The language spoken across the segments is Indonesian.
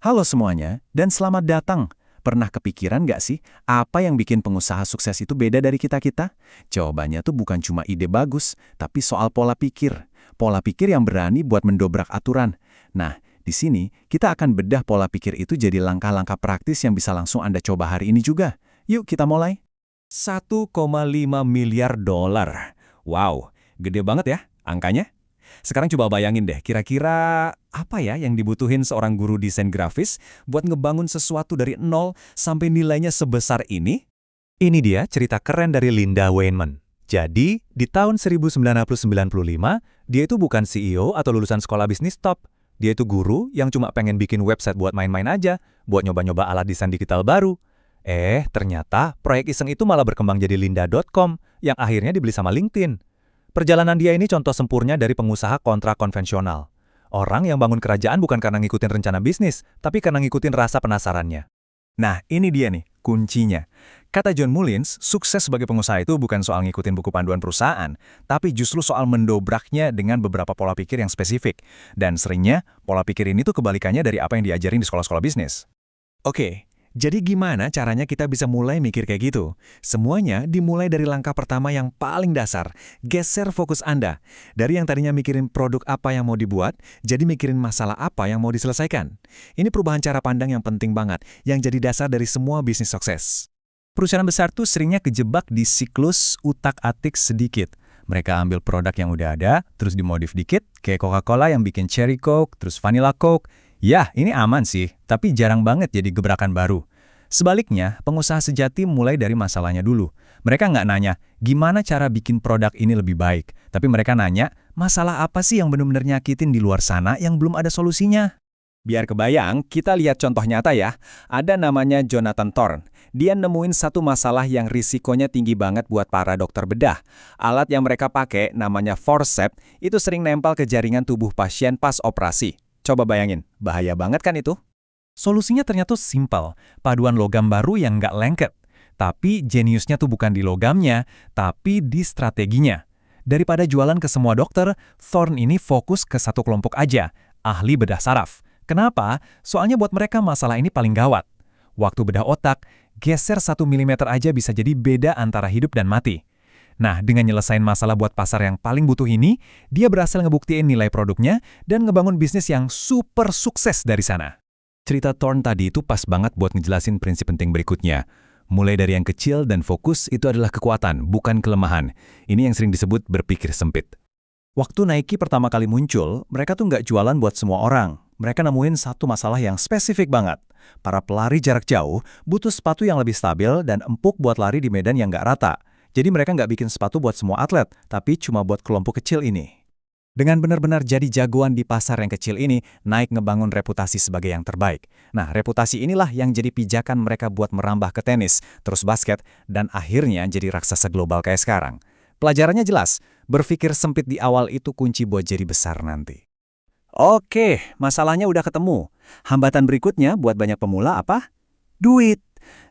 Halo semuanya, dan selamat datang. Pernah kepikiran nggak sih, apa yang bikin pengusaha sukses itu beda dari kita-kita? Jawabannya tuh bukan cuma ide bagus, tapi soal pola pikir. Pola pikir yang berani buat mendobrak aturan. Nah, di sini kita akan bedah pola pikir itu jadi langkah-langkah praktis yang bisa langsung Anda coba hari ini juga. Yuk kita mulai. 1,5 miliar dolar. Wow, gede banget ya angkanya. Sekarang coba bayangin deh, kira-kira apa ya yang dibutuhin seorang guru desain grafis buat ngebangun sesuatu dari nol sampai nilainya sebesar ini? Ini dia cerita keren dari Linda Weinman. Jadi, di tahun 1995, dia itu bukan CEO atau lulusan sekolah bisnis top. Dia itu guru yang cuma pengen bikin website buat main-main aja, buat nyoba-nyoba alat desain digital baru. Ternyata proyek iseng itu malah berkembang jadi lynda.com yang akhirnya dibeli sama LinkedIn. Perjalanan dia ini contoh sempurna dari pengusaha kontra konvensional. Orang yang bangun kerajaan bukan karena ngikutin rencana bisnis, tapi karena ngikutin rasa penasarannya. Nah, ini dia nih, kuncinya. Kata John Mullins, sukses sebagai pengusaha itu bukan soal ngikutin buku panduan perusahaan, tapi justru soal mendobraknya dengan beberapa pola pikir yang spesifik. Dan seringnya, pola pikir ini tuh kebalikannya dari apa yang diajarin di sekolah-sekolah bisnis. Oke, jadi gimana caranya kita bisa mulai mikir kayak gitu? Semuanya dimulai dari langkah pertama yang paling dasar, geser fokus Anda. Dari yang tadinya mikirin produk apa yang mau dibuat, jadi mikirin masalah apa yang mau diselesaikan. Ini perubahan cara pandang yang penting banget, yang jadi dasar dari semua bisnis sukses. Perusahaan besar tuh seringnya kejebak di siklus utak-atik sedikit. Mereka ambil produk yang udah ada, terus dimodif dikit, kayak Coca-Cola yang bikin Cherry Coke, terus Vanilla Coke. Ya, ini aman sih, tapi jarang banget jadi gebrakan baru. Sebaliknya, pengusaha sejati mulai dari masalahnya dulu. Mereka nggak nanya, gimana cara bikin produk ini lebih baik? Tapi mereka nanya, masalah apa sih yang benar-benar nyakitin di luar sana yang belum ada solusinya? Biar kebayang, kita lihat contoh nyata ya. Ada namanya Jonathan Thorne. Dia nemuin satu masalah yang risikonya tinggi banget buat para dokter bedah. Alat yang mereka pakai, namanya forceps, itu sering nempel ke jaringan tubuh pasien pas operasi. Coba bayangin, bahaya banget kan itu? Solusinya ternyata simpel, paduan logam baru yang nggak lengket. Tapi jeniusnya tuh bukan di logamnya, tapi di strateginya. Daripada jualan ke semua dokter, Thorne ini fokus ke satu kelompok aja, ahli bedah saraf. Kenapa? Soalnya buat mereka masalah ini paling gawat. Waktu bedah otak, geser 1 mm aja bisa jadi beda antara hidup dan mati. Nah, dengan nyelesain masalah buat pasar yang paling butuh ini, dia berhasil ngebuktiin nilai produknya dan ngebangun bisnis yang super sukses dari sana. Cerita Thorne tadi itu pas banget buat ngejelasin prinsip penting berikutnya. Mulai dari yang kecil dan fokus itu adalah kekuatan, bukan kelemahan. Ini yang sering disebut berpikir sempit. Waktu Nike pertama kali muncul, mereka tuh nggak jualan buat semua orang. Mereka nemuin satu masalah yang spesifik banget. Para pelari jarak jauh butuh sepatu yang lebih stabil dan empuk buat lari di medan yang nggak rata. Jadi mereka nggak bikin sepatu buat semua atlet, tapi cuma buat kelompok kecil ini. Dengan benar-benar jadi jagoan di pasar yang kecil ini, Nike ngebangun reputasi sebagai yang terbaik. Nah, reputasi inilah yang jadi pijakan mereka buat merambah ke tenis, terus basket, dan akhirnya jadi raksasa global kayak sekarang. Pelajarannya jelas, berpikir sempit di awal itu kunci buat jadi besar nanti. Oke, masalahnya udah ketemu. Hambatan berikutnya buat banyak pemula apa? Duit.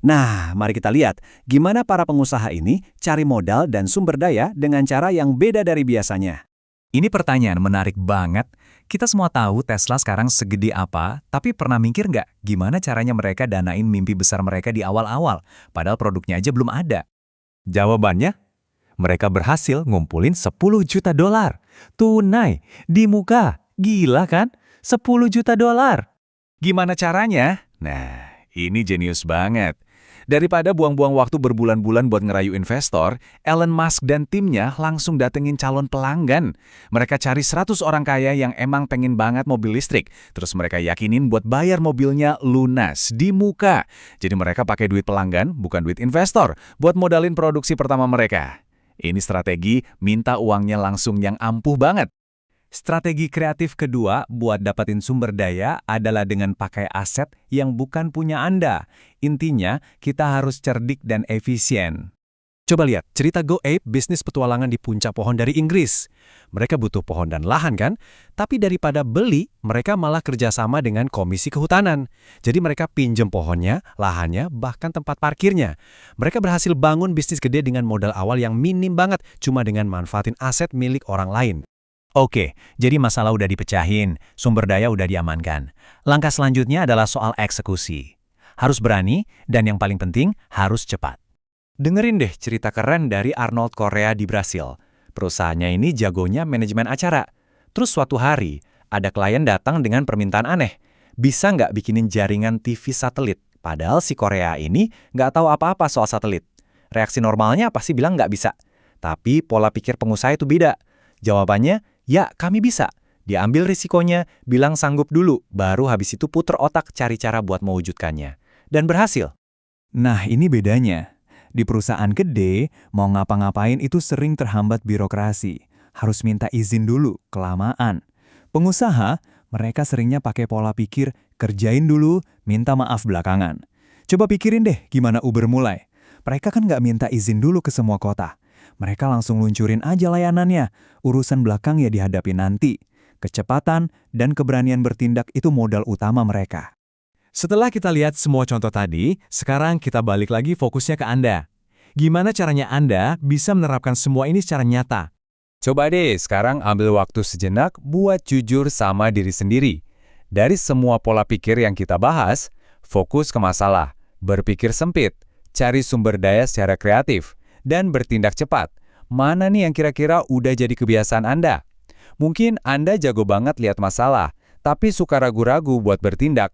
Nah, mari kita lihat gimana para pengusaha ini cari modal dan sumber daya dengan cara yang beda dari biasanya. Ini pertanyaan menarik banget. Kita semua tahu Tesla sekarang segede apa, tapi pernah mikir nggak gimana caranya mereka danain mimpi besar mereka di awal-awal, padahal produknya aja belum ada? Jawabannya, mereka berhasil ngumpulin 10 juta dolar. Tunai, di muka. Gila kan? 10 juta dolar. Gimana caranya? Nah, ini jenius banget. Daripada buang-buang waktu berbulan-bulan buat ngerayu investor, Elon Musk dan timnya langsung datengin calon pelanggan. Mereka cari 100 orang kaya yang emang pengen banget mobil listrik. Terus mereka yakinin buat bayar mobilnya lunas, di muka. Jadi mereka pakai duit pelanggan, bukan duit investor, buat modalin produksi pertama mereka. Ini strategi minta uangnya langsung yang ampuh banget. Strategi kreatif kedua buat dapetin sumber daya adalah dengan pakai aset yang bukan punya Anda. Intinya, kita harus cerdik dan efisien. Coba lihat, cerita Go Ape bisnis petualangan di puncak pohon dari Inggris. Mereka butuh pohon dan lahan kan? Tapi daripada beli, mereka malah kerjasama dengan Komisi Kehutanan. Jadi mereka pinjem pohonnya, lahannya, bahkan tempat parkirnya. Mereka berhasil bangun bisnis gede dengan modal awal yang minim banget, cuma dengan manfaatin aset milik orang lain. Oke, jadi masalah udah dipecahin, sumber daya udah diamankan. Langkah selanjutnya adalah soal eksekusi. Harus berani, dan yang paling penting, harus cepat. Dengerin deh cerita keren dari Arnold Correa di Brasil. Perusahaannya ini jagonya manajemen acara. Terus suatu hari, ada klien datang dengan permintaan aneh. Bisa nggak bikinin jaringan TV satelit? Padahal si Korea ini nggak tahu apa-apa soal satelit. Reaksi normalnya pasti bilang nggak bisa. Tapi pola pikir pengusaha itu beda. Jawabannya, ya kami bisa. Dia ambil risikonya, bilang sanggup dulu, baru habis itu puter otak cari cara buat mewujudkannya. Dan berhasil. Nah, ini bedanya. Di perusahaan gede, mau ngapa-ngapain itu sering terhambat birokrasi. Harus minta izin dulu, kelamaan. Pengusaha, mereka seringnya pakai pola pikir, kerjain dulu, minta maaf belakangan. Coba pikirin deh gimana Uber mulai. Mereka kan nggak minta izin dulu ke semua kota. Mereka langsung luncurin aja layanannya. Urusan belakang ya dihadapi nanti. Kecepatan dan keberanian bertindak itu modal utama mereka. Setelah kita lihat semua contoh tadi, sekarang kita balik lagi fokusnya ke Anda. Gimana caranya Anda bisa menerapkan semua ini secara nyata? Coba deh sekarang ambil waktu sejenak buat jujur sama diri sendiri. Dari semua pola pikir yang kita bahas, fokus ke masalah, berpikir sempit, cari sumber daya secara kreatif, dan bertindak cepat. Mana nih yang kira-kira udah jadi kebiasaan Anda? Mungkin Anda jago banget lihat masalah, tapi suka ragu-ragu buat bertindak.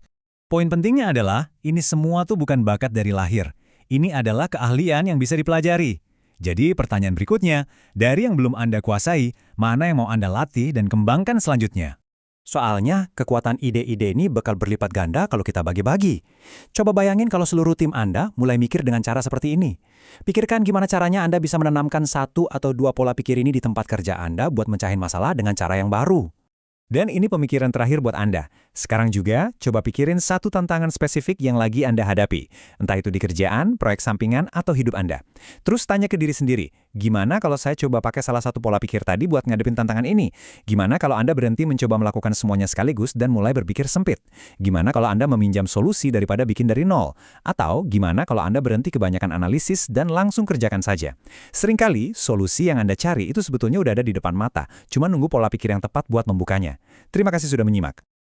Poin pentingnya adalah, ini semua tuh bukan bakat dari lahir. Ini adalah keahlian yang bisa dipelajari. Jadi pertanyaan berikutnya, dari yang belum Anda kuasai, mana yang mau Anda latih dan kembangkan selanjutnya? Soalnya, kekuatan ide-ide ini bakal berlipat ganda kalau kita bagi-bagi. Coba bayangin kalau seluruh tim Anda mulai mikir dengan cara seperti ini. Pikirkan gimana caranya Anda bisa menanamkan 1 atau 2 pola pikir ini di tempat kerja Anda buat mencahin masalah dengan cara yang baru. Dan ini pemikiran terakhir buat Anda. Sekarang juga, coba pikirin satu tantangan spesifik yang lagi Anda hadapi. Entah itu di kerjaan, proyek sampingan, atau hidup Anda. Terus tanya ke diri sendiri, gimana kalau saya coba pakai salah satu pola pikir tadi buat ngadepin tantangan ini? Gimana kalau Anda berhenti mencoba melakukan semuanya sekaligus dan mulai berpikir sempit? Gimana kalau Anda meminjam solusi daripada bikin dari nol? Atau gimana kalau Anda berhenti kebanyakan analisis dan langsung kerjakan saja? Seringkali, solusi yang Anda cari itu sebetulnya udah ada di depan mata, cuma nunggu pola pikir yang tepat buat membukanya. Terima kasih sudah menyimak.